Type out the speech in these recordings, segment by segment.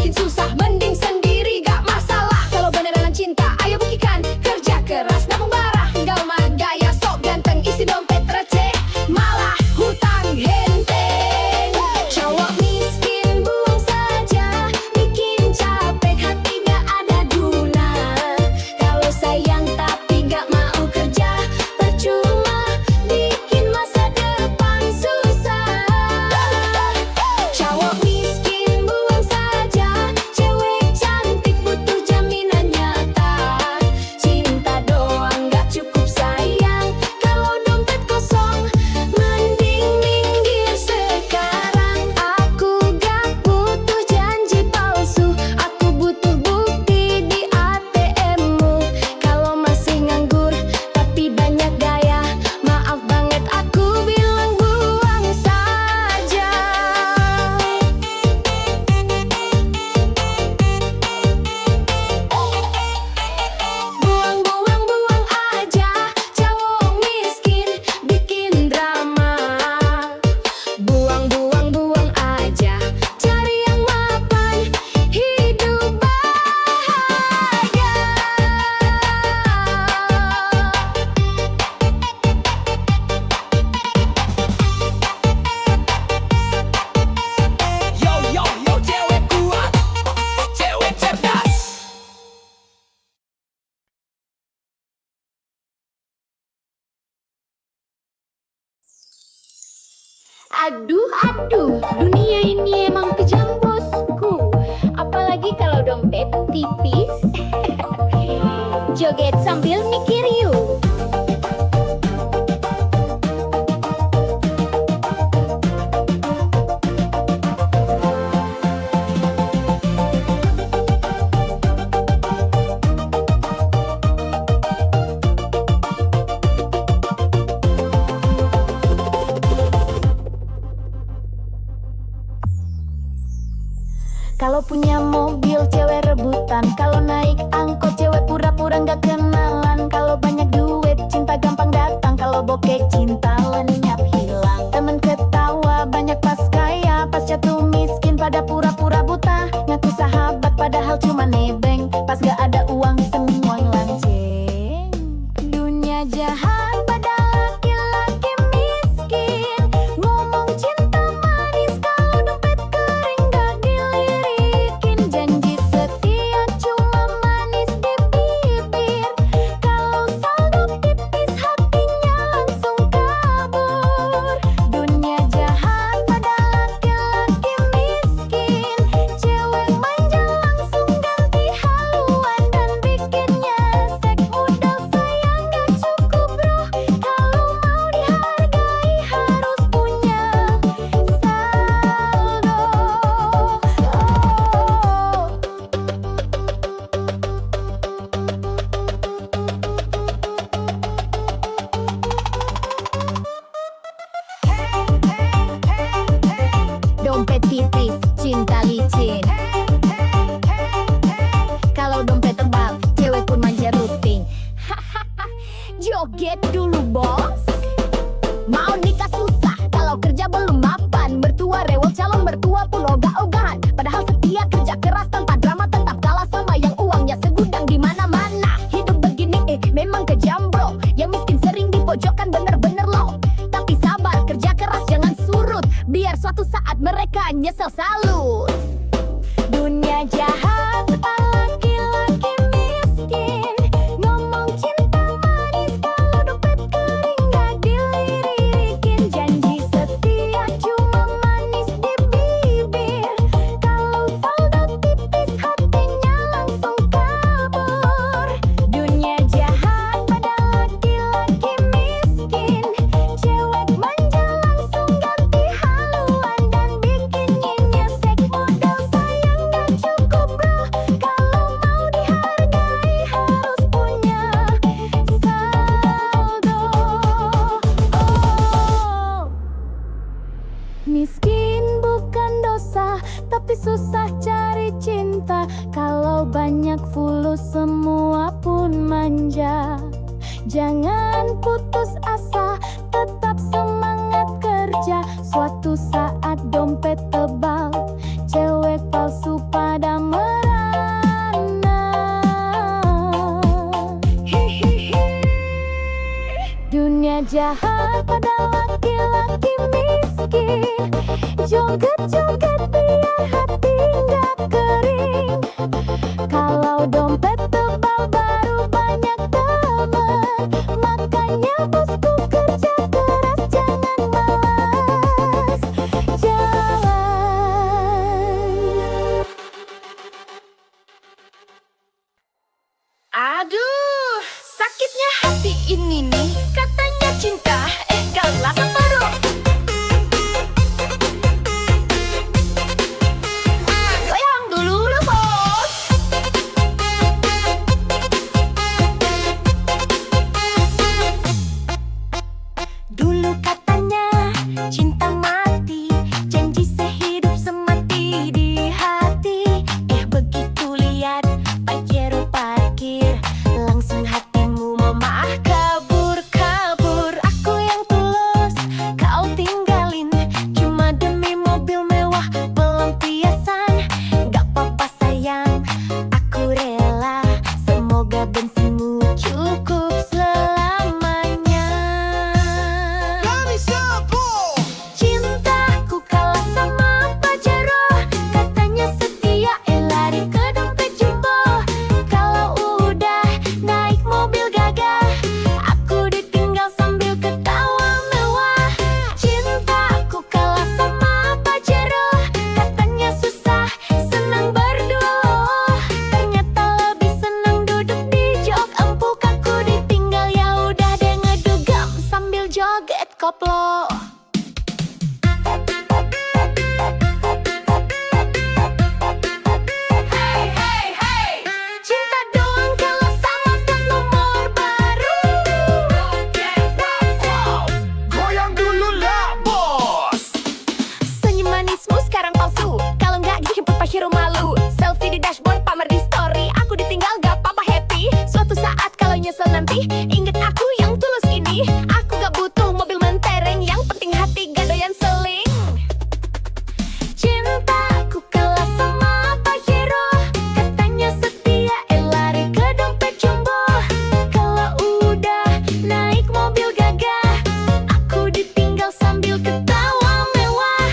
bikin susah, mending sendiri gak masalah. Kalau beneran cinta, ayo buktikan. Kerja keras, nabung barang, gak mah gaya sok ganteng, isi dompet receh, malah hutang henteng. Cowok miskin buang saja, bikin capek hati gak ada guna. Kalau sayang tapi gak mau kerja, percuma bikin masa depan susah. Cowok miskin buang saja, cewek cantik butuh jaminan nyata. Cinta doang gak cukup sayang, kalau dompet kosong mending minggir sekarang. Aku gak butuh janji palsu, aku butuh bukti di ATM-mu. Kalau masih nganggur tapi banyak gaya, maaf banget aku bilang buang saja. Buang aja, cowok miskin bikin drama. Buang aja, cari yang mapan, hidup bahagia. Yo, cewek kuat, cewek cerdas. Aduh, dunia ini emang kejam bosku. Apalagi kalau dompet tipis. Joget sambil mikir yuk. Kalau punya mobil cewek rebutan, kalau naik angkot cewek pura-pura nggak kenalan. Kalau banyak duit cinta gampang datang, kalau bokeh cinta lenyap hilang. Temen ketawa banyak pas kaya, pas jatuh miskin pada pura-pura buta. Ngaku sahabat padahal cuma nebeng, pas gak ada uang semua lanceng. Dunia jahat pada laki-laki miskin, ngomong cinta manis kalau dompet kering gak dilirikin. Janji setia cuma manis di bibir, kalau saldo tipis hatinya langsung kabur. Dunia jahat pada laki-laki miskin, cewek manja langsung ganti haluan dan bikinnya sek modal sayang gak cukup bro. Kalau mau dihargai harus punya saldo. Dompet tipis, cinta licin. Kalau dompet tebal, cewek pun manja rutin. Joget dulu bos. Mau nikah susah, kalau kerja belum mapan. Mertua rewel, calon mertua pun ogah-ogahan. Padahal setia kerja keras tanpa drama, tetap kalah sama yang uangnya segudang di mana-mana. Hidup begini memang kejam bro, yang miskin sering dipojokkan bener-bener loh. Tapi sabar, kerja keras jangan surut, biar suatu saat mereka nyesel salut. Dunia jahat laki-laki miskin, ngomong cinta manis kalau dompet kering gak dilirikin. Janji setia cuma manis di bibir, kalau saldo tipis hatinya langsung kabur. Dunia jahat pada laki-laki miskin, cewek manja langsung ganti haluan dan bikinnya nyesek modal sayang gak cukup bro. Dunia jahat pada laki-laki miskin. Joget-joget biar hati nggak kering. Kalau dompet tebal baru banyak teman. Makanya bosku kerja keras, jangan malas jalan. Aduh, sakitnya hati ini nih. Katanya cinta, gelas baru. Goyang dulu lu bos. Dulu katanya cinta mati, janji sehidup semati di hati. Begitu lihat Pajero parkir, langsung hatimu memaah kabur-kabur. Aku yang tulus, kau tinggalin cuma demi mobil mewah pelampiasan. Gak apa-apa sayang, aku rela. Semoga bensinmu cukup selamanya. Kami sepuluh. Cintaku kalah sama Pajero, katanya setia, lari ke dompet jumbo. Kalau udah naik mobil gagah, aku ditinggal sambil ketawa mewah. Cintaku kalah sama Pajero, katanya susah, senang berdua. Ternyata lebih senang duduk di jok empuk. Aku ditinggal, ya udah deh ngedugem sambil joget koplo. Hey, hey, hey. Cinta doang kalau sama plat nomor baru. Goyang dulu lah bos. Senyum manismu sekarang palsu. Kalau nggak dijemput Pajero malu. Selfie di dashboard, pamer di story. Aku ditinggal gak apa-apa happy. Suatu saat kalau nyesel nanti, inget aku yang tulus ini. Aku gak butuh mobil mentereng, yang penting hati gak doyan seling. Cintaku kalah sama Pajero, katanya setia, lari ke dompet jumbo. Kalau udah naik mobil gagah, aku ditinggal sambil ketawa mewah.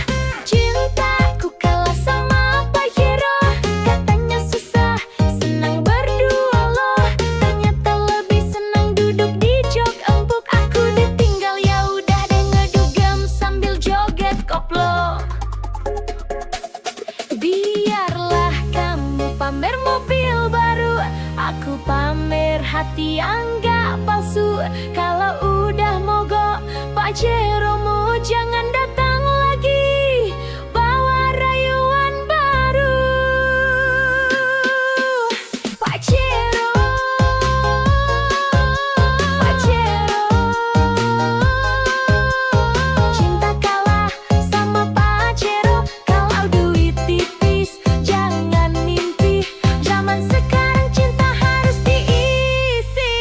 Cintaku kalah sama Pajero, katanya susah, senang berdua loh. Ternyata lebih senang duduk di jok empuk. Aku ditinggal, ya udah deh ngedugem sambil joget koplo. Biarlah kamu pamer mobil baru, aku pamer hati yang gak palsu. Kalau udah mogok Pajeromu, jangan datang lagi bawa rayuan baru. Pajero, Pajero. Cinta kalah sama Pajero, kalau duit tipis jangan mimpi. Zaman sekarang cinta harus diisi.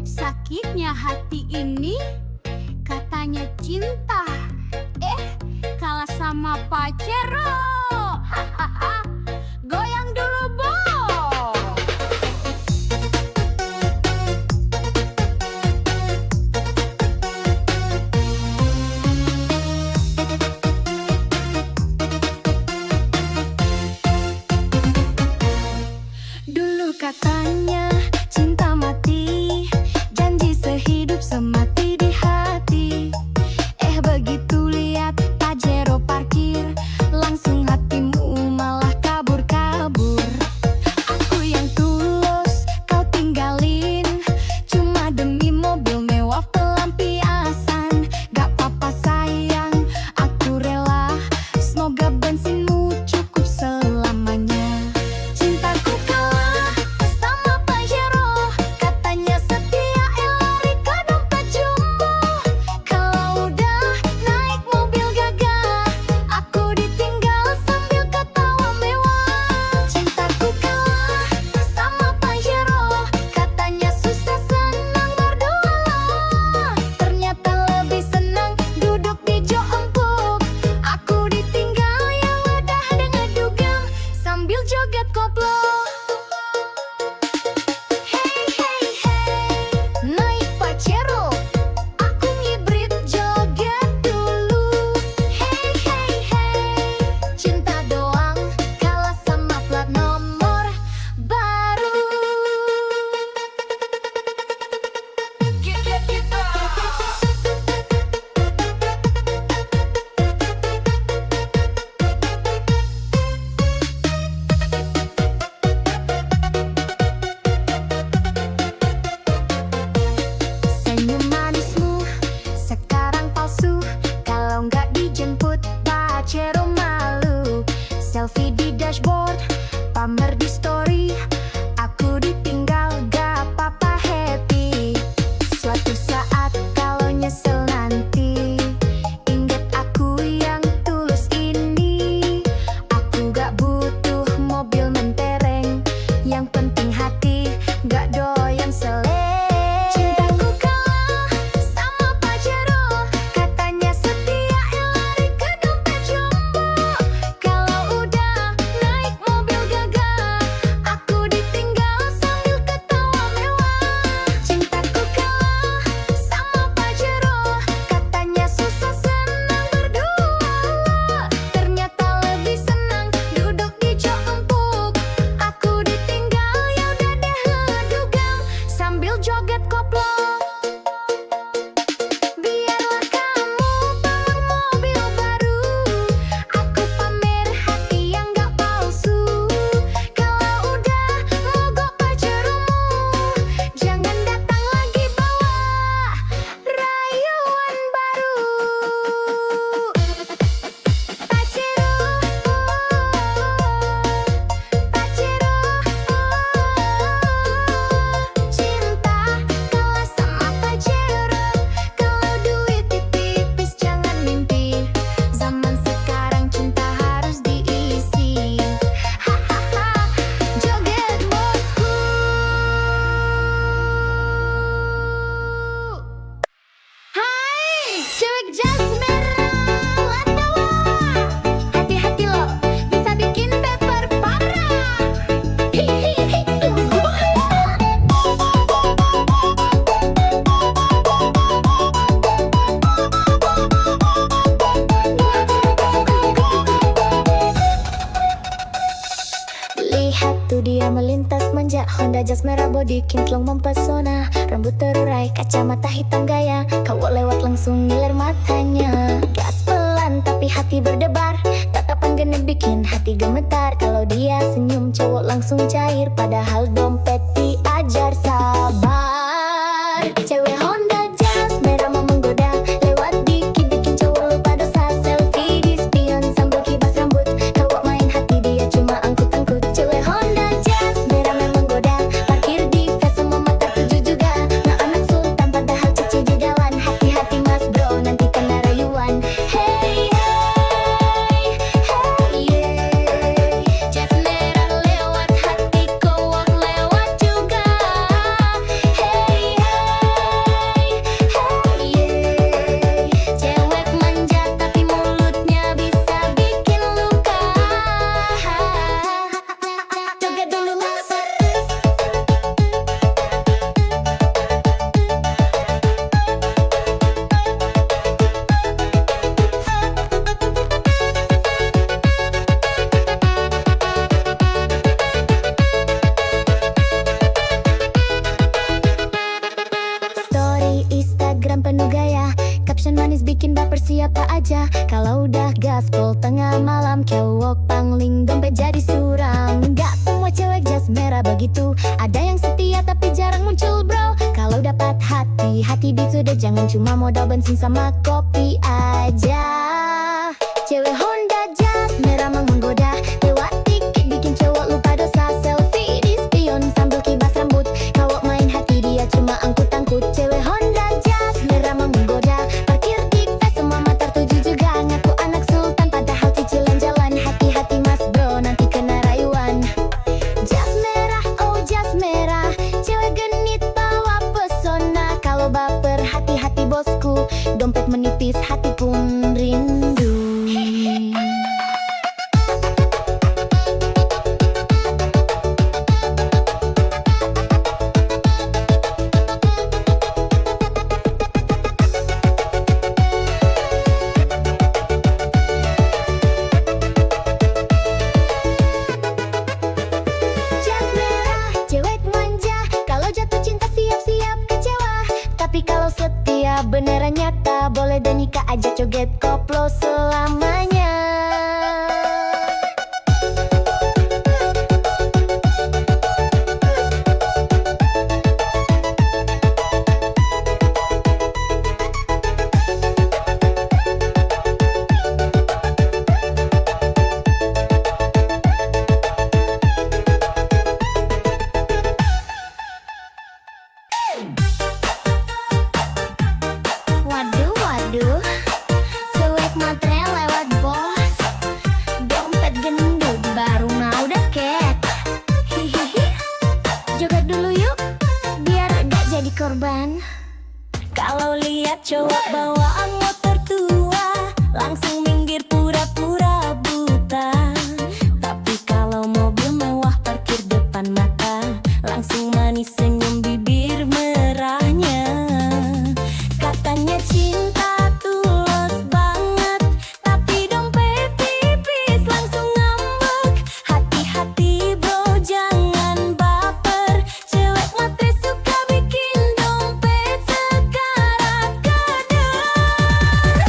Sakitnya hati ini katanya cinta, kalah sama Pajero. Hahaha. Goyang dulu, Bo. Dulu katanya cinta mati, janji sehidup semati di hati. Begitu lihat Pajero parkir, langsung hatimu malah kabur-kabur. Aku yang tulus kau tinggalin, cuma demi mobil mewah pelampiasan. Gak apa-apa sayang, aku rela, semoga bensinmu cukup selamanya. Cintaku kalah sama Pajero, katanya setia lari ke dompet jumbo. Kalau udah naik mobil gagah, aku ditinggal sambil ketawa mewah. Cintaku kalah sama Pajero, katanya susah senang berdua. Ternyata lebih senang duduk di jok empuk. Aku ditinggal ya udah dengan dugem sambil joget koplo. Hey hey hey, naik Pajero, aku ngibrit joget dulu. Hey hey hey, cinta doang kalah sama plat nomor baru. Senyum manismu sekarang palsu, kalau nggak dijemput Pajero malu. Selfie di dashboard, pamer di story, aku ditinggal gak apa-apa happy. Suatu saat kalau nyesel nanti, ingat aku yang tulus ini. Aku gak butuh mobil mentereng, yang penting hati gak doyan seleng. Cintaku kalah sama Pajero, katanya setia lari ke dompet jumbo. Kalau udah naik mobil gagah, aku ditinggal sambil ketawa mewah. Cintaku kalah sama Pajero, katanya susah senang berdua. Ternyata lebih senang duduk di jok empuk. Aku ditinggal ya udah deh ngedugem sambil joget koplo. Biarlah kamu bangun mobil baru, aku pamer hati yang gak palsu. Kalau udah mogok Pajeromu, jangan datang lagi bawa rayuan baru. Pajero, Pajero, cinta kalah sama Pajero. Kalau duit tipis jangan mimpi, zaman sekarang cinta harus diisi. Hahaha, joget bosku. Hai, cewek jas merah latawa, hati-hati lo, bisa bikin baper parah. Hihihi. Lihat tuh dia melintas manja, Honda jas merah body kinclong mempesona. Rambut terurai, kacamata hitam gaya, cowok lewat langsung ngiler matanya. Gas pelan tapi hati berdebar, tatapan genit bikin hati gemetar. Kalau dia senyum cowok langsung cair, padahal dompet diajar sabar. Cewek Honda jas merah mau menggoda, lewat dikit bikin cowok lupa dosa. Selfie di spion sambil kibas rambut, cowok main hati dia cuma angkut-angkut. Cewek Honda jas merah memang goda, parkir di face sama mata tuju juga. Nah anak sultan padahal cici jugawan, hati-hati mas bro nanti kena rayuan. Hey hey hey yeah, jas merah lewat hati cowok lewat juga. aja. Kalau udah gaspol tengah malam, cowok pangling dompet jadi suram. Gak semua cewek jas merah begitu, ada yang setia tapi jarang muncul bro. Kalau dapat hati, hati beat sudah, jangan cuma modal bensin sama kopi aja. Cewek Honda jas merah menggoda, lewat dikit bikin cowok lupa dosa. Selfie di spion sambil kibas rambut, cowok main hati dia cuma angkut-angkut. Cewek Honda jas merah menggoda, parkir di tes semua mata tuju juga. Ngaku anak sultan padahal cicilan jalan. Hati-hati mas bro nanti kena rayuan. Jas merah, oh jas merah, cewek genit bawa pesona. Kalau baper hati-hati bosku, dompet menipis hati pun rindu. Jas merah, cewek manja, kalau jatuh cinta siap-siap kecewa. Tapi kalau setia beneran nyata, boleh dan nikah aja joget koplo selamanya. Waduh, waduh, cewek matre lewat bos, dompet gendut baru mau deket. Hihihi, joget dulu yuk, biar gak jadi korban. Kalau lihat cowok bawaan motor tua, langsung minggir pura-pura buta. Tapi kalau mobil mewah parkir depan mata, langsung manis senyum bibir merahnya. Katanya cinta tulus banget, tapi dompet tipis langsung ngambek. Hati-hati bro jangan baper, cewek matre suka bikin dompet sekarat kadar.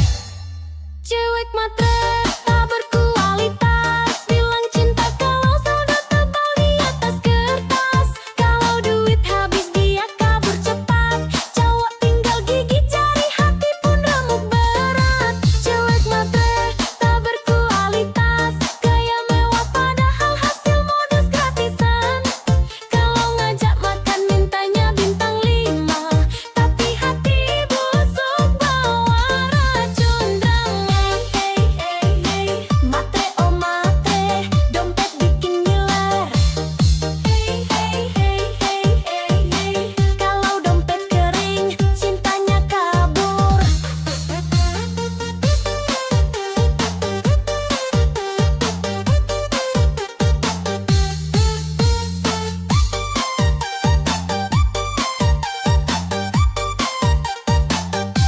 Cewek matre tak berkualitas, bilang cinta kalau saldo tebal di atas kertas. Kalau duit habis dia kabur cepat, cowok tinggal gigit jari hati pun remuk berat. Cewek matre tak berkualitas, gaya mewah padahal hasil modus gratisan. Kalau ngajak makan mintanya bintang 5, tapi hati busuk bawa racun drama. Hey hey hey, matre oh matre, dompet bikin ngiler. Hey hey hey hey hey hey, kalau dompet kering cintanya kabur.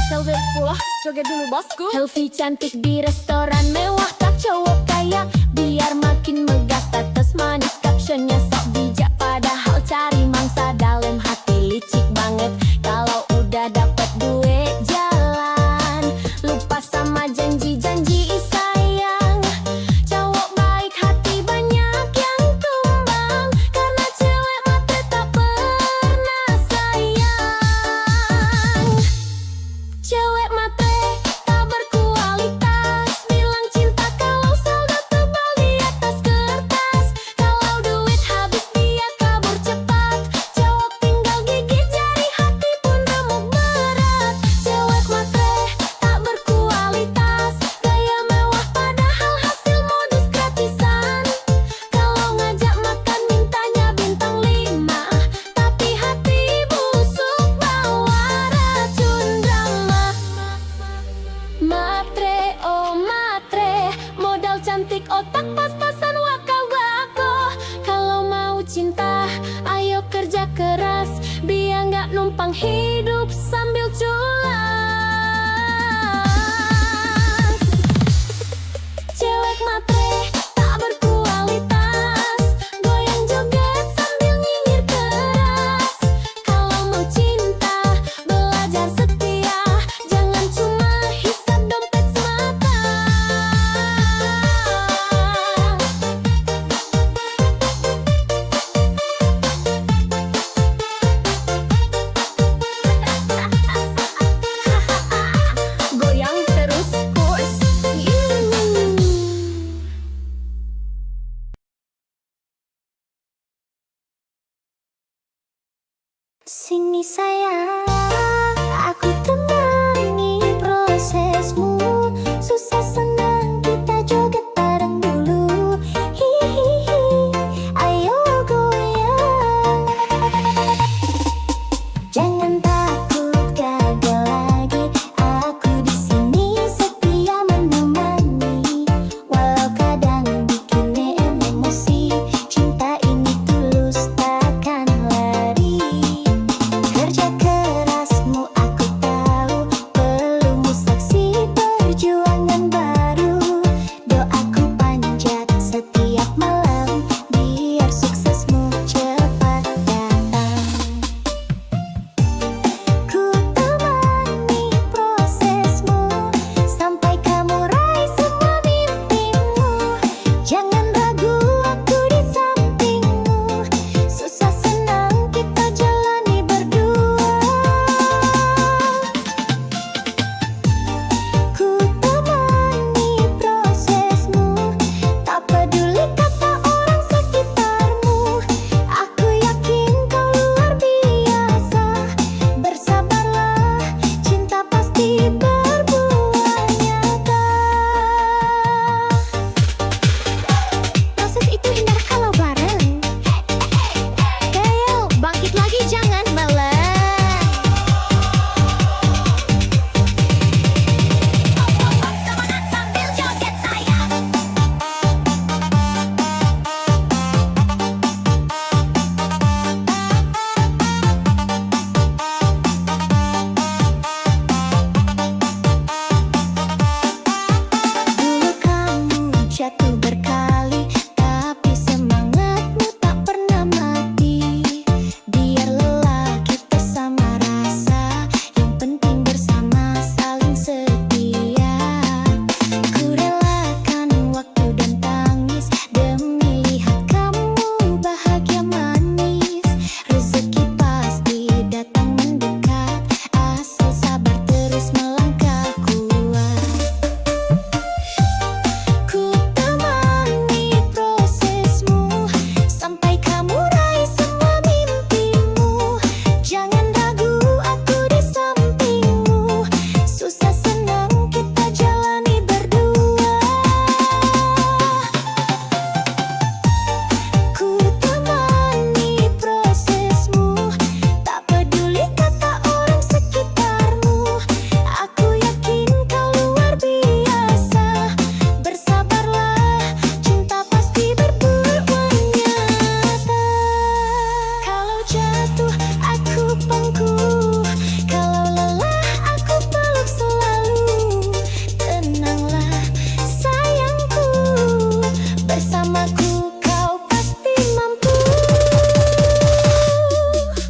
Selfie pula, joget dulu bosku. Selfie cantik di restoran mewah, tak cowok kaya biar makin megah. Status manis captionnya sok bijak, padahal cari mangsa dalam hati licik banget. Kalau udah dapet duit jalan, lupa sama janji-janji sayang. Cowok baik hati banyak yang tumbang, karena cewek matre tak pernah sayang. Cewek matre tak berkualitas, bilang cinta kalau saldo tebal di atas kertas. Kalau duit habis dia kabur cepat, cowok tinggal gigit jari hati pun remuk berat. Cewek matre tak berkualitas, gaya mewah padahal hasil modus gratisan. Kalau ngajak makan mintanya bintang 5, tapi hati busuk bawa racun drama. Matre oh matre, modal cantik otak pas-pasan wakal bako. Kalau mau cinta ayo kerja keras, biar nggak numpang hidup sambil culas. Cewek matre tak berkualitas, goyang joget sambil nyinyir keras. Kalau mau cinta belajar setia, jangan cuma hisap dompet semata. Sini sayang, aku temani prosesmu. Susah senang kita joget bareng dulu. Hihihi, ayo goyang. Jangan takut gagal lagi, aku di sini setia menemani. Walau kadang bikin emosi, cinta ini tulus takkan lari. Kerja kerasmu aku tahu, belum saksi perjuangan baru. Doaku panjat setiap malam, biar suksesmu cepat datang. Ku temani prosesmu, sampai kamu raih semua mimpimu. Jangan ragu, aku di sampingmu. Susah senang kita jalani berdua. Ku temani prosesmu, tak peduli kata orang sekitarmu. Aku yakin kau luar biasa. Bersabarlah, cinta pasti berbuah nyata. Proses itu indah kalau bareng. Ayo, bangkit lagi, jangan meleng. Semangat sambil joget sayang. Dulu kamu jatuh berkali, tapi semangatmu tak pernah mati. Biar lelah kita sama rasa, yang penting bersama saling setia. Ku relakan waktu dan tangis demi lihat kamu bahagia manis. Rezeki pasti datang mendekat, asal sabar terus melangkah kuat. Ku temani prosesmu, sampai kamu raih semua mimpimu. Jangan ragu, aku di sampingmu. Susah senang kita jalani berdua. Ku temani prosesmu, tak peduli kata orang sekitarmu. Aku yakin kau luar biasa. Bersabarlah, cinta pasti berbuah nyata. Kalau jatuh aku pangku, kalau lelah aku peluk selalu. Tenanglah sayangku, bersamaku kau pasti mampu.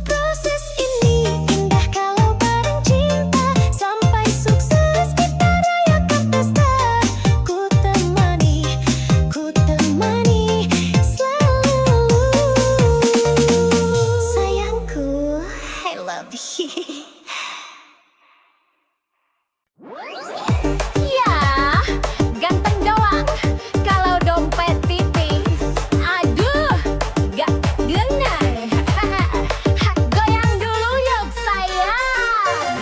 Proses ini indah kalau bareng cinta, sampai sukses kita rayakan pesta. Ku temani selalu. Sayangku, I love you. Ya, ganteng doang kalau dompet tipis. Aduh, gak bener. Goyang dulu yuk sayang.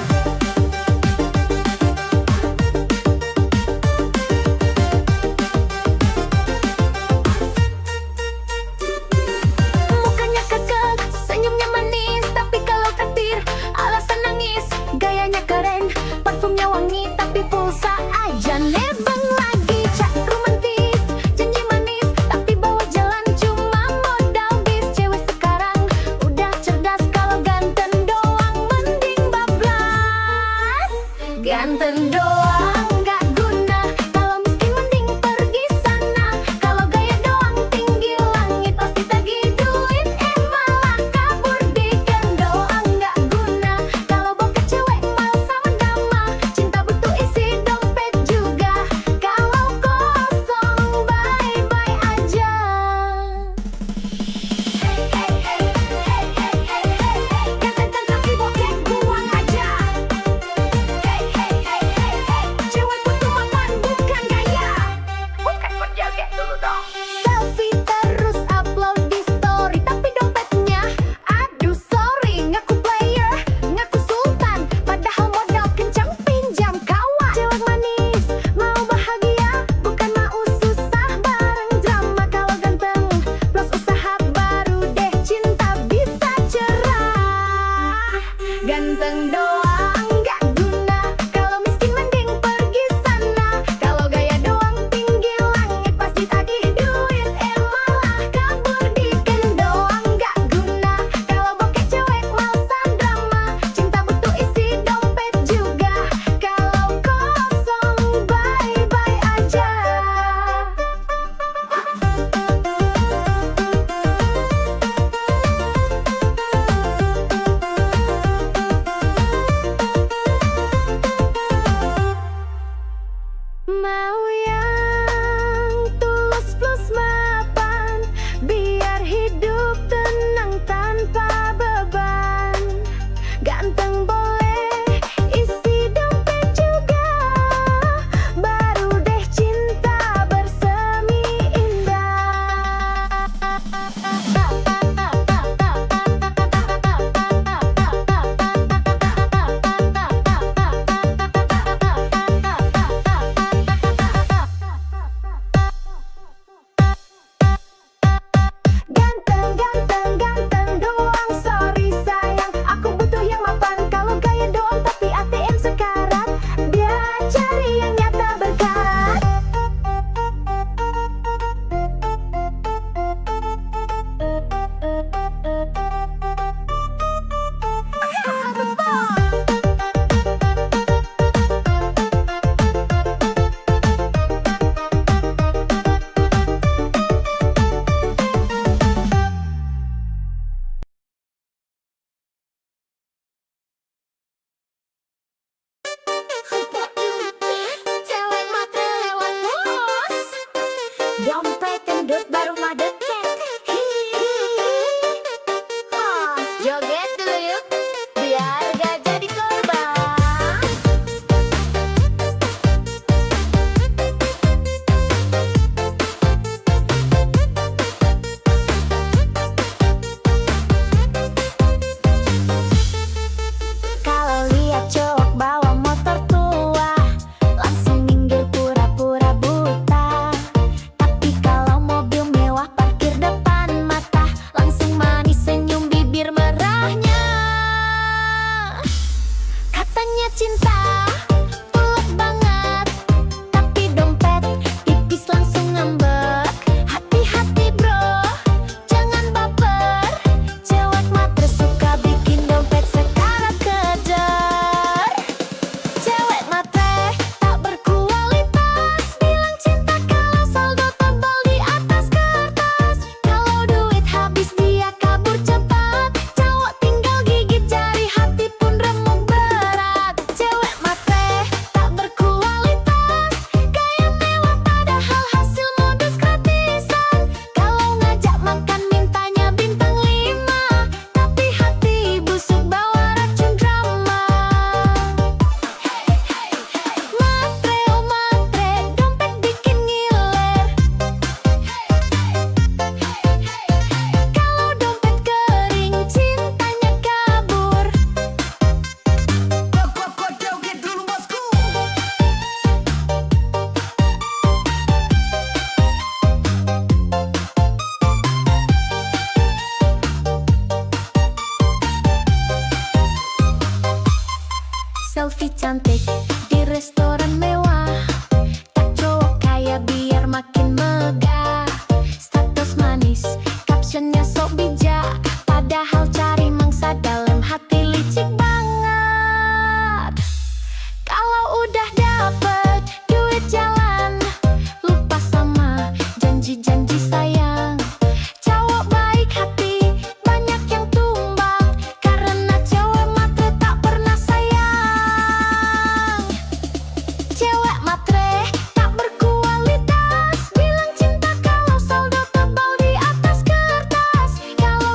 Mukanya kekeh, senyumnya manis, tapi kalau ketir alasan Ganteng doang gak guna, kalau miskin mending pergi sana. Kalau gaya doang tinggi langit, pas ditagih duit malah kabur. Diken doang gak guna, kalau bokeh cewek malesan drama. Cinta butuh isi dompet juga, kalau kosong bye-bye aja. Mau yang tulus plus mapan, biar hidup tenang tanpa beban. Ganteng boleh, isi dompet juga, baru deh cinta bersemi indah. Ganteng, ganteng, ganteng doang, sorry sayang, aku butuh yang mapan. Kalau gaya doang tapi ATM sekarat, dia cari yang nyata berkarat. Cewek matre lewat bos, dompet gendut baru madeket. Joget dulu yuk, biar gak jadi korban. Kalau lihat cowok bawa motor tua, langsung minggir pura-pura buta. Tapi kalau mobil mewah parkir depan mata, langsung manis senyum bibir merahnya. Katanya cinta tulus banget, tapi dompet tipis langsung ngambek. Hati-hati bro, jangan baper, cewek matre suka bikin dompet sekarat kejar. Cewek matre tak berkualitas, bilang cinta kalau saldo tebal di atas kertas. Kalau duit habis dia kabur cepat, cowok tinggal gigit jari, hati pun remuk berat. Cewek matre tak berkualitas, gaya mewah padahal hasil modus gratisan. Kalau ngajak makan mintanya bintang 5, tapi hati busuk bawa racun drama. Matre oh matre, dompet bikin ngiler. Kalau dompet kering, cintanya kabur. Joget dulu bosku. Selfie cantik di restoran mewah, tak cowok kaya biar makin megah. Status manis, captionnya sok bijak, padahal cari mangsa dalam hati licik banget. Kalau udah dapet duit jalan, lupa sama janji-janji sayang. Cowok baik hati, banyak yang tumbang, karena cewek matre tak pernah sayang. Cewek matre tak berkualitas, bilang cinta kalau saldo tebal di atas kertas. Kalau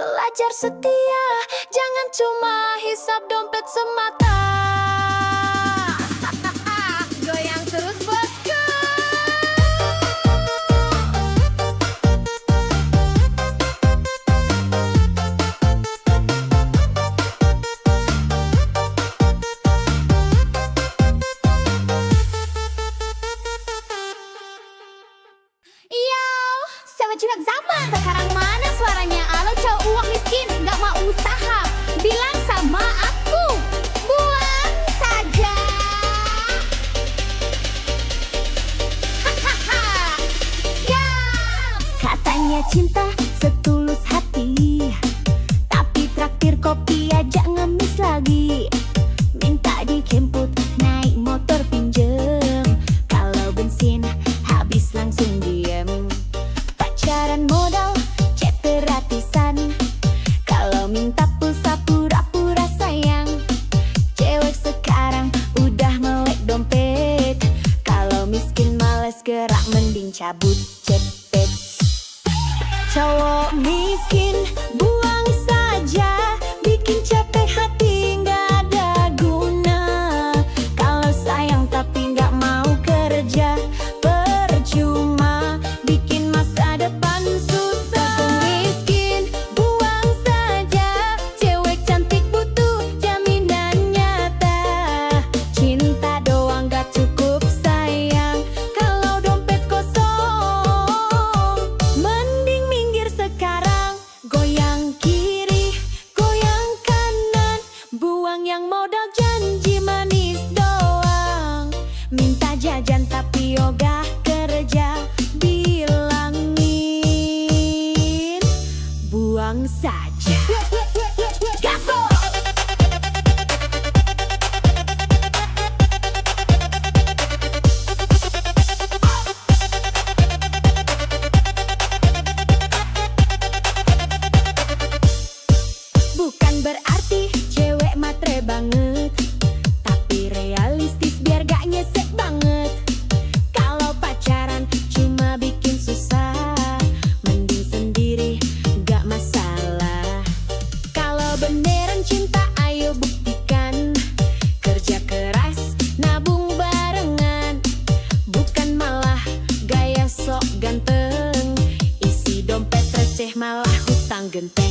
pelajar setia, jangan cuma hisap dompet semata. Goyang terus bosku. Yo, sama juga zaman. Sekarang mana suaranya? Halo cowok uang miskin, nggak mau usaha. Bilang sama aku, buang saja. Hahaha. Ya. Katanya cinta setulus hati, tapi traktir kopi aja ngemis lagi. Minta dijemput naik motor pinjem, kalau bensin habis langsung diem. Pacaran modal chat gratisan, kalau minta pulsa pura-pura sayang. Cewek sekarang udah melek dompet, kalau miskin males gerak mending cabut cepet. Cowok miskin buang saja, bikin capek hati nggak ada guna. Kalau sayang tapi nggak mau kerja, percuma bikin masa depan susah. Miskin buang saja, cewek cantik butuh jaminan nyata. Cinta doang gak cukup sayang, kalau dompet kosong. Mending minggir sekarang, goyang kiri, goyang kanan. Buang yang modal janji manis doang. Minta jajan tapi ogah kerja, bilangin buang saja. Gaspol! Bukan berarti cewek matre banget, tapi realistis biar gak nyesek banget. Kalau pacaran cuma bikin susah, mending sendiri gak masalah. Kalau beneran cinta ayo buktikan, kerja keras nabung barengan. Bukan malah gaya sok ganteng, isi dompet receh malah hutang genteng.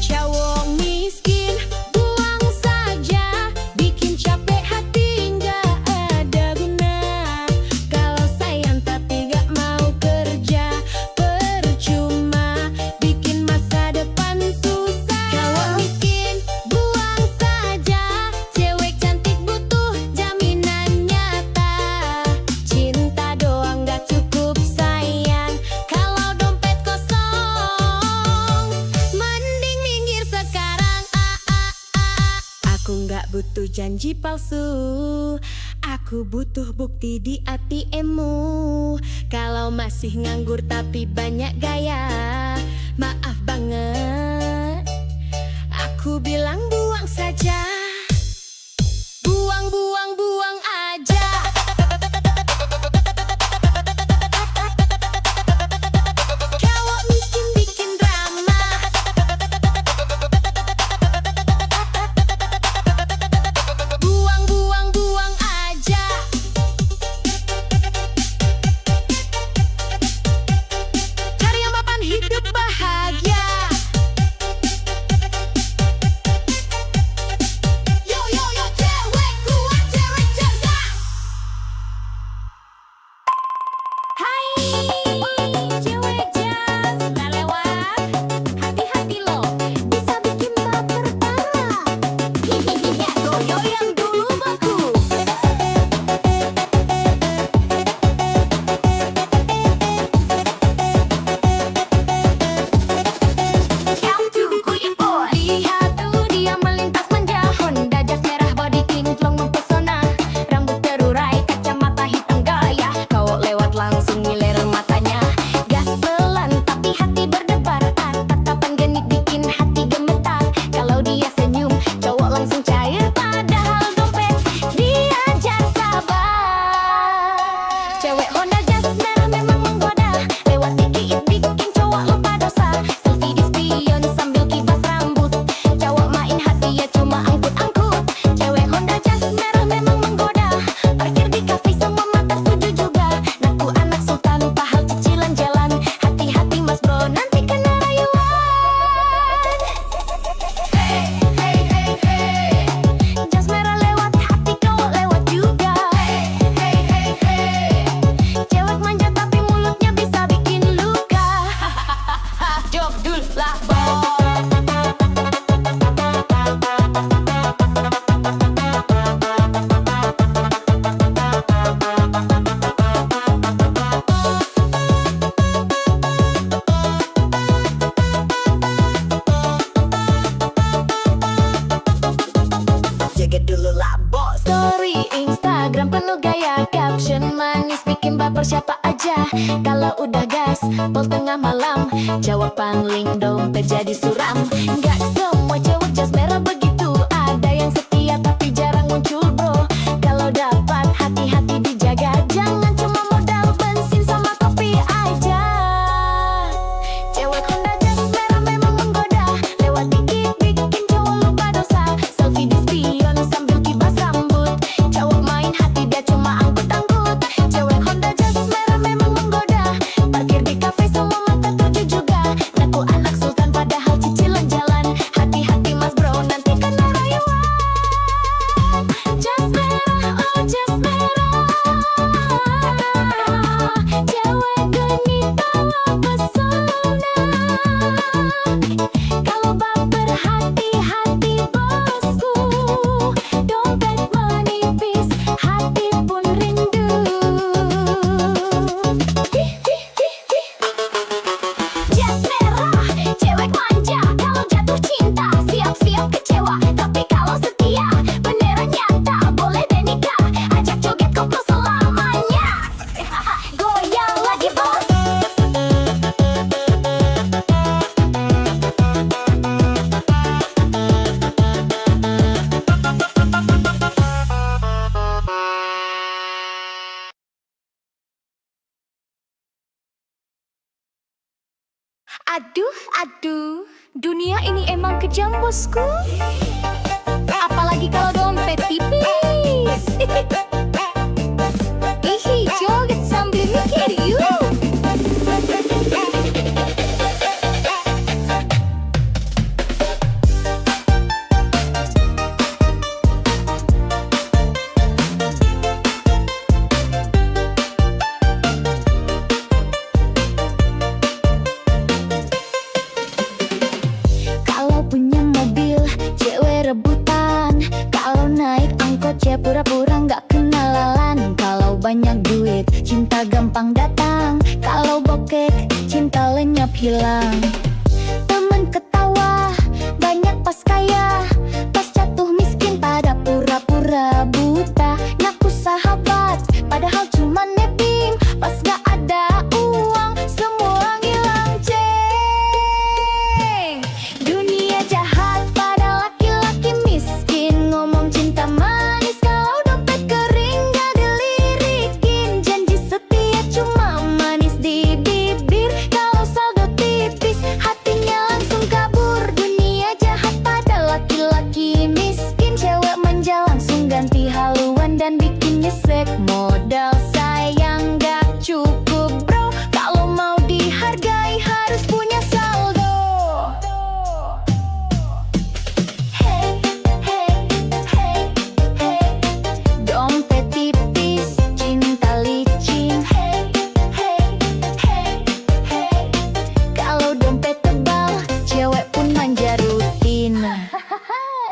Cowok miskin buang saja, bikin capek hati nggak ada guna. Kalau sayang tapi nggak mau kerja, percuma bikin masa depan susah. Cowok miskin buang saja, cewek cantik butuh jaminan nyata. Cinta doang nggak cukup sayang, kalau dompet kosong. Mending minggir sekarang, Aku nggak butuh janji palsu, aku butuh bukti di ATM-mu. Kalau masih nganggur tapi banyak gaya, maaf banget, aku bilang buang saja. Buang, buang, buang aja. Cowok miskin bikin drama, buang, buang, buang aja. Cari yang papan hidup bahagia. tengah malam. Cewek pangling dompet jadi suram. Gak semua cewek jas merah begitu. Ada yang setia tapi jarang muncul bro. Kalau dapat hati-hati dijaga. Jangan cuma modal bensin sama kopi aja. Cewek Honda jas merah memang menggoda. Lewat dikit bikin cowok lupa dosa. Selfie di spion sambil kibas rambut. Cowok main hati dia cuma angkut-angkut. Cewek Honda jas merah memang menggoda. Parkir di kafe semua mata tuju juga. Ngaku anak sultan padahal cicilan jalan. Hati-hati mas bro nanti kena rayuan. Jas merah, oh jas merah. Cewek genit bawa pesona. Kalau baper hati-hati bosku. Dompet menipis, hati pun rindu. Jas merah, cewek manja. Kalau jatuh cinta, siap-siap kecewa. Tapi kalau setia, beneran nyata. Boleh deh nikah, ajak joget koplo selamanya. Goyang lagi bos. Aduh, aduh, dunia ini emang kejam bosku. Apalagi kalau dompet tipis. Ihi, joget sambil mikir yuk. Kalau punya mobil, cewek rebutan. Kalau naik angkot, cewek pura-pura nggak kenalan. Kalau banyak duit, cinta gampang datang. Kalau bokek, cinta lenyap hilang. Temen ketawa, banyak pas kaya. Pas jatuh miskin, pada pura-pura buta. Ngaku sahabat, padahal cuma nebeng. Pas gak ada uang, semua ngilang ceng. Dunia jahat pada laki-laki miskin. Ngomong cinta manis kalau dompet kering gak dilirikin. Janji setia cuma manis di bibir. Kalau saldo tipis hatinya langsung kabur. Dunia jahat pada laki-laki miskin. Cewek manja langsung ganti haluan dan bikin nyesek. Modal sayang gak cukup bro. Kalau mau dihargai harus punya saldo. Hey, hey, hey, hey. Dompet tipis, cinta licin. Hey, hey, hey, hey. Kalau dompet tebal, cewek pun manja rutin.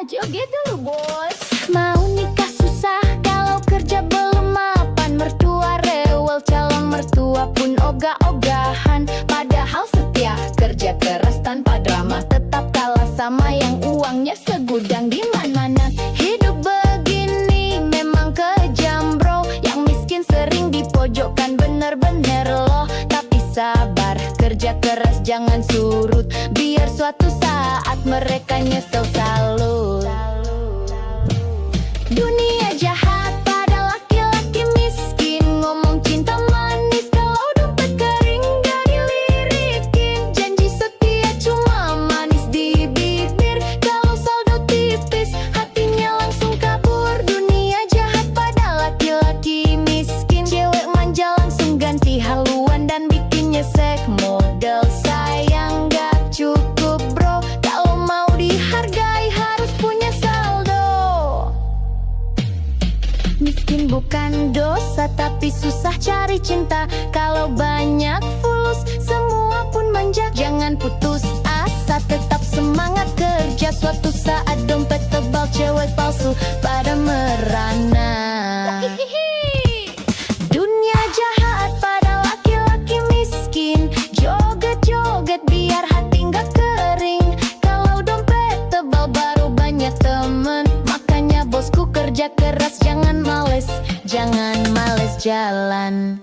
Joget dulu bos. Mau nikah susah, kalau kerja belum mapan. Mertua rewel, calon mertua pun ogah-ogahan. Padahal setia, kerja keras tanpa drama. Tetap kalah sama yang uangnya segudang di mana-mana. Hidup begini memang kejam bro. Yang miskin sering dipojokkan bener-bener loh. Tapi sabar, kerja keras jangan surut. Biar suatu saat mereka nyesel salut. Dunia jahat pada laki-laki miskin. Ngomong cinta manis kalau dompet kering gak dilirikin. Janji setia cuma manis di bibir. Kalau saldo tipis hatinya langsung kabur. Dunia jahat pada laki-laki miskin. Cewek manja langsung ganti haluan dan bikin nyesek. Modal sayang gak cukup bro. Kalau mau dihargai harus punya saldo. Miskin bukan dosa tapi susah cari cinta. Kalau banyak fulus semua pun manja. Jangan putus asa, tetap semangat kerja. Suatu saat dompet tebal, cewek palsu pada merana. Dunia jahat pada laki-laki miskin. Joget-joget biar hati nggak kering. Kalau dompet tebal baru banyak temen. Makanya bosku kerja keras, jangan males jalan.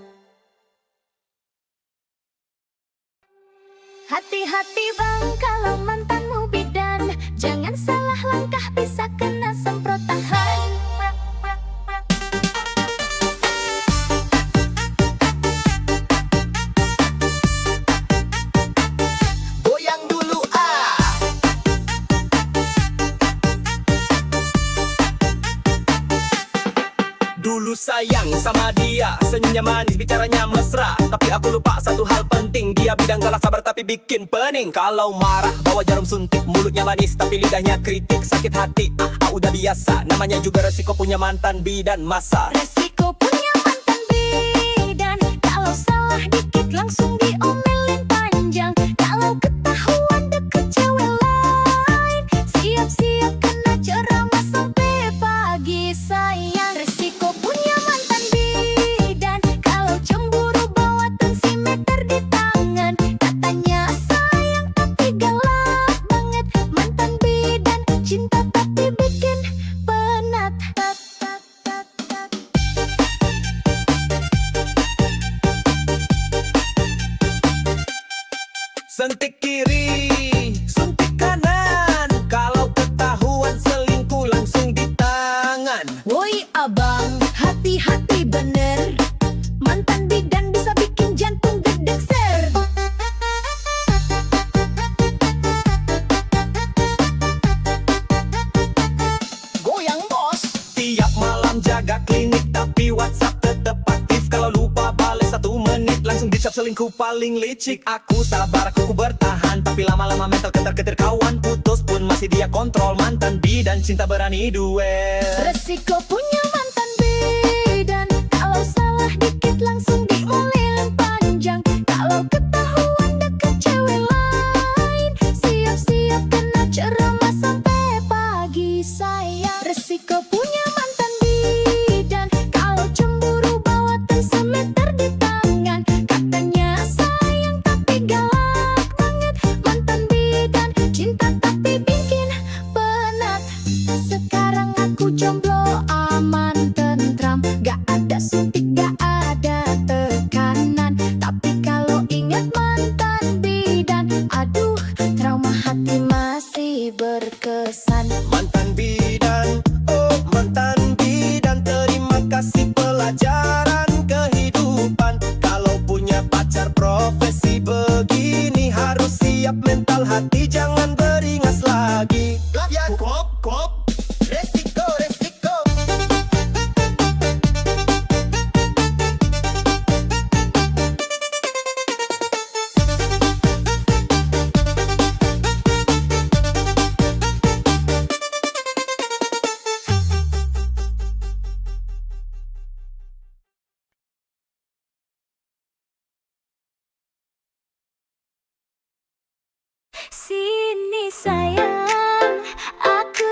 Hati-hati bang kalau mantanmu bidan, jangan salah langkah bisa kena semprotan. Goyang dulu ah. Dulu sayang sama dia, senyumnya manis, bicaranya mesra. Tapi aku lupa satu hal penting, dia bidang galak sabar tapi bikin pening. Kalau marah bawa jarum suntik, mulutnya manis tapi lidahnya kritik. Sakit hati, udah biasa, namanya juga resiko punya mantan bidan masa. Resiko punya mantan bidan, kalau salah dikit langsung diomelin panjang. Kalau ketahuan deket cewek lain, siap-siap kena ceramah sampai pagi sayang. Resiko punya mantan bidan, kalau cemburu bawa tensimeter di tangan. Katanya sayang tapi galak banget. Mantan bidan cinta tapi bikin penat. Sentik kiri, suntik kanan. Kalau ketahuan selingkuh langsung di tangan. Woi abang, hati-hati bener. Mantan bidan bisa bikin jantung gedek ser. Goyang bos. Tiap malam jaga klinik tapi WhatsApp tetep aktif. Kalau lupa bales 1 menit langsung dicap selingkuh paling licik. Aku sabar, aku bertahan, tapi lama-lama mental ketar-ketir kawan. Putus pun masih dia kontrol. Mantan bidan cinta berani duel. Resiko punya mantan bidan, kalau salah dikit langsung diomelin panjang. Kalau ketahuan deket cewek lain, siap-siap kena ceramah sampai pagi sayang. Resiko punya mantan bidan, kalau cemburu bawa tensimeter di tangan. Katanya sayang tapi galak banget. Mantan bidan cinta tapi bikin penat. Sekarang aku jomblo aman tentram, gak ada suntik gak ada tekanan. Tapi kalau ingat mantan bidan, aduh trauma hati masih berkesan. Mantan bidan, oh mantan bidan, terima kasih pelajaran kehidupan. Kalau punya pacar profesi begini, harus siap mental hati, jangan beringas lagi. Ya kop. Resiko. Sini sayang, aku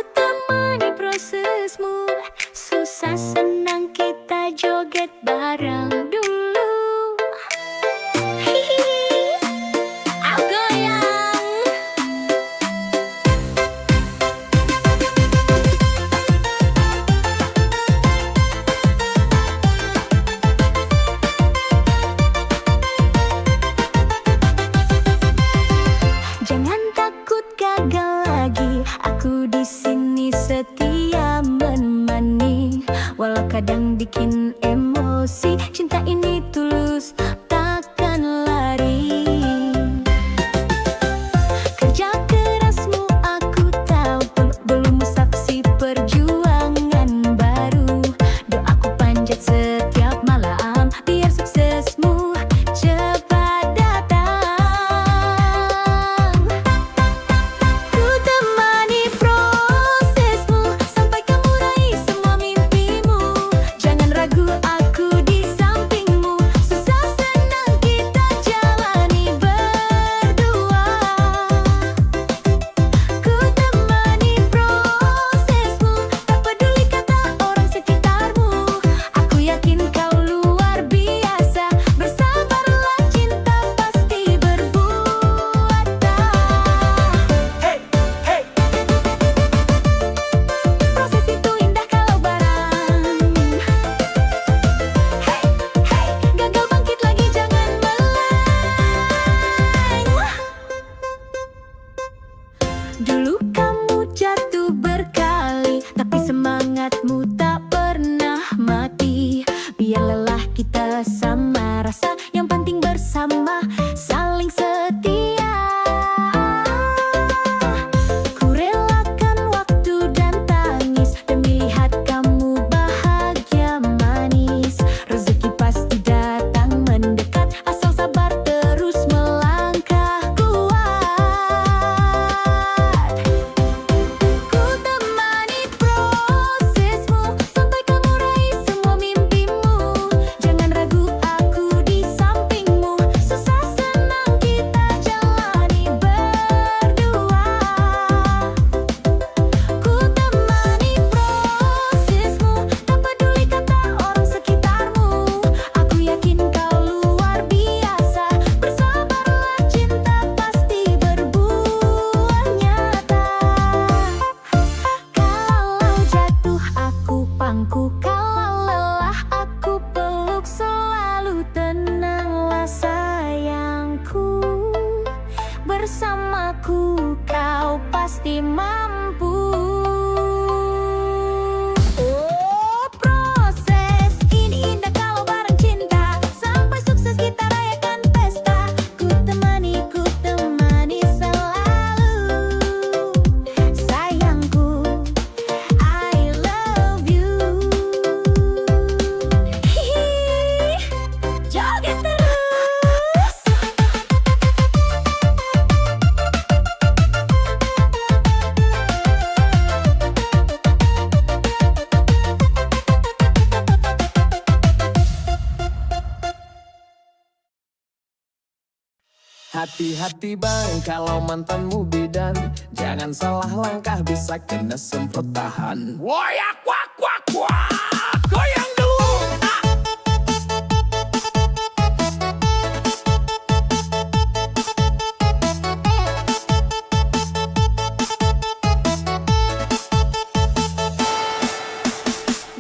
bersamaku, kau pasti mampu. Oh, proses ini indah kalau bareng cinta. Sampai sukses kita rayakan pesta. Ku temani selalu. Sayangku, I love you. Hihi, joget terus. Hati-hati bang kalau mantanmu bidan, jangan salah langkah bisa kena semprot tahan. Woyak wak wak wak, goyang dulu.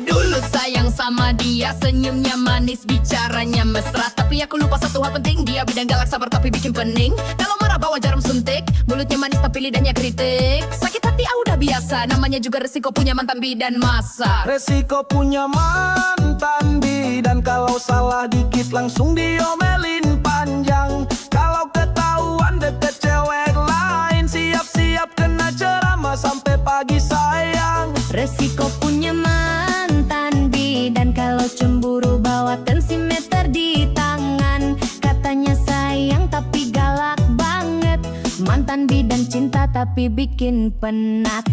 Dulu sayang sama dia, senyumnya manis, bicaranya mesra. Tapi aku lupa satu hal penting, dia bidang galak, sabar tapi bikin pening. Kalau marah bawa jarum suntik, mulutnya manis tapi lidahnya kritik. Sakit hati udah biasa, namanya juga resiko punya mantan bidan masa. Resiko punya mantan bidan, kalau salah dikit langsung diomelin panjang. Kalau ketahuan deket cewek lain, siap-siap kena ceramah sampai pagi sayang. Resiko punya mantan bidan, kalau cemburu bawa tensimeter di tangan. Katanya sayang tapi galak banget. Mantan bidan cinta tapi bikin penat.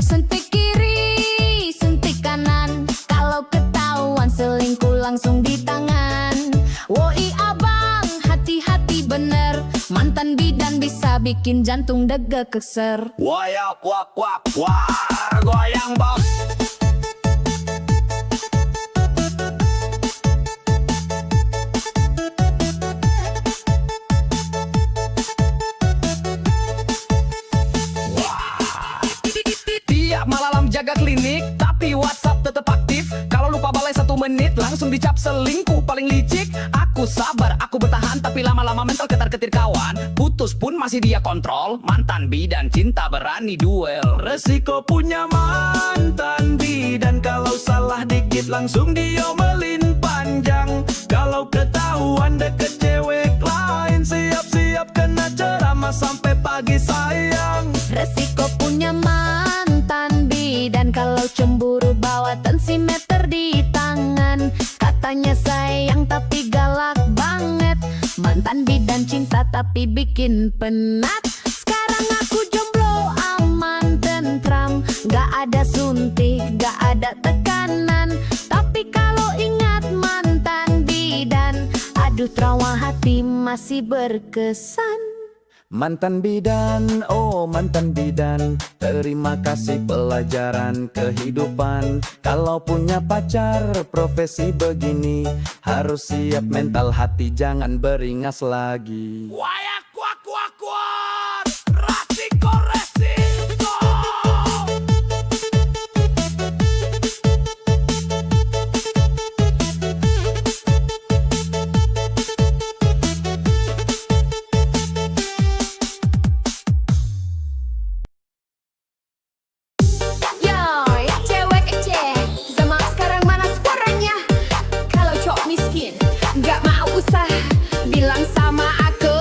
Suntik kiri, suntik kanan. Kalau ketahuan selingkuh langsung di tangan. Woi abang, hati-hati bener. Mantan bidan bisa bikin jantung dege keser. Woyak wak wak wak, goyang bos. Tiap malam jaga klinik, tapi WhatsApp tetap aktif. Kalau lupa balai 1 menit, langsung dicap selingkuh paling licik. Aku sabar, aku bertahan, tapi lama-lama mental ketar-ketir kawan. Putus pun masih dia kontrol. Mantan bidan cinta berani duel. Resiko punya mantan bidan, kalau salah dikit langsung diomelin panjang. Kalau ketahuan deket cewek lain, siap-siap kena ceramah sampai pagi sayang. Resiko punya mantan bidan, kalau cemburu bawa tensimeter di tangan. Katanya sayang tapi galak banget. Mantan bidan cinta tapi bikin penat. Sekarang aku jomblo aman tentram, gak ada suntik, gak ada tekanan. Tapi kalau ingat mantan bidan, aduh trauma hati masih berkesan. Mantan bidan, oh mantan bidan, terima kasih pelajaran kehidupan. Kalau punya pacar profesi begini, harus siap mental hati, jangan beringas lagi. Wayak wak wak wak, resiko resiko. Yo, ya cewek ece, zaman sekarang mana suaranya? Kalau cowok miskin, gak mau usah, bilang sama aku.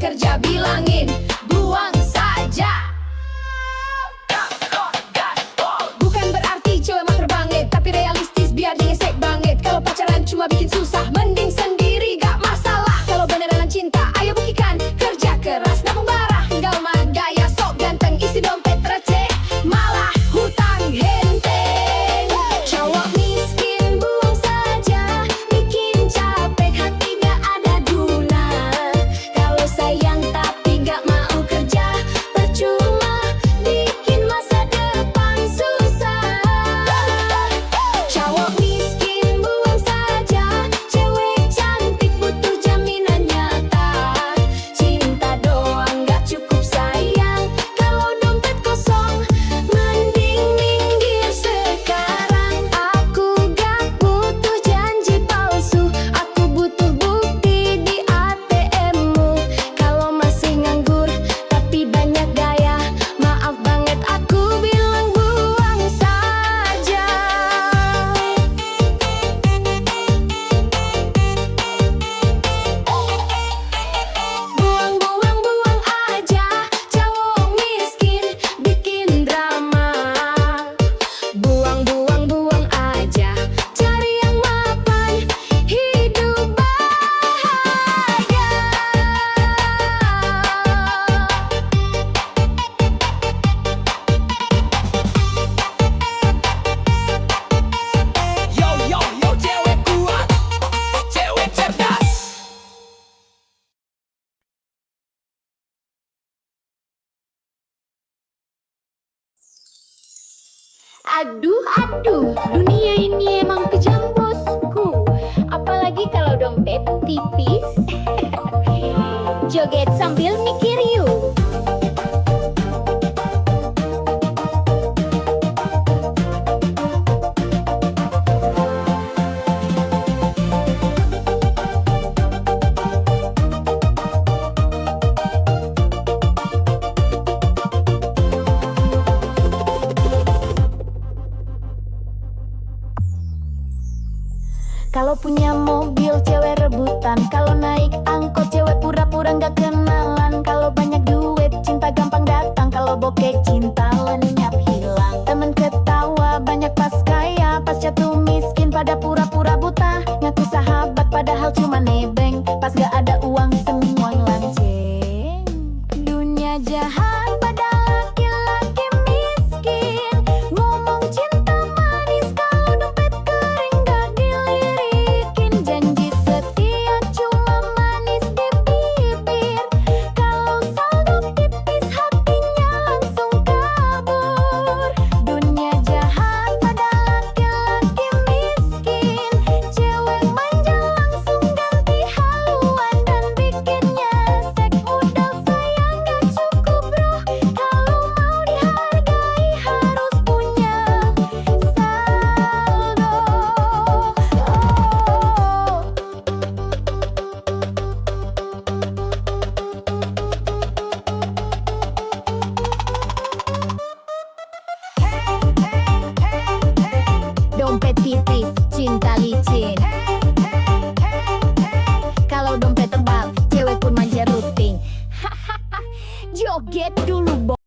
kerja bilangin buang saja. Bukan berarti cewek mah terbangit, tapi realistis biar digesek banget. Kalau pacaran cuma bikin susah, mending sendiri gak masalah. Kalau beneran cinta, ayo buktikan kerja keras, nabung barah, tinggal mah gaya sok ganteng, isi dompet receh, malah hutang henteng. Cowok miskin buang saja, bikin capek hati gak ada guna. Kalau sayang tapi gak mau kerja, percuma bikin masa depan susah. Cowok miskin buang saja, cewek cantik butuh jaminan nyata. Cinta doang gak cukup sayang, kalau dompet kosong mending minggir sekarang. Aku gak butuh janji palsu, aku butuh bukti di ATM-mu. Kalau masih nganggur tapi banyak gaya, maaf banget aku bilang buang saja. Buang aja, cowok miskin bikin drama. Buang aja, cari yang mapan, hidup bahagia. Yo yo yo, cewek kuat, cewek cerdas. Aduh, dunia ini emang kejam bosku. Apalagi kalau dompet tipis. Joget sambil mikir yuk. Kalau punya mobil cewek rebutan, kalau naik angkot cewek pura-pura nggak kenalan. Kalau banyak duit cinta gampang datang, kalau bokeh cinta lenyap hilang. Temen ketawa banyak pas kaya, pas jatuh miskin pada pura-pura buta. Ngaku sahabat padahal cuma nebeng, pas gak ada uang semua lanceng. Dunia jahat pada laki-laki miskin, ngomong cinta manis kalau dompet kering gak dilirikin. Janji setia cuma manis di bibir, kalau saldo tipis hatinya langsung kabur. Dunia jahat pada laki-laki miskin, cewek manja langsung ganti haluan dan bikin nyesek. Modal sayang gak cukup bro, kalau mau dihargai harus punya saldo. Dompet tipis, cinta licin. Kalau dompet tebal, cewek pun manja rutin. Joget dulu,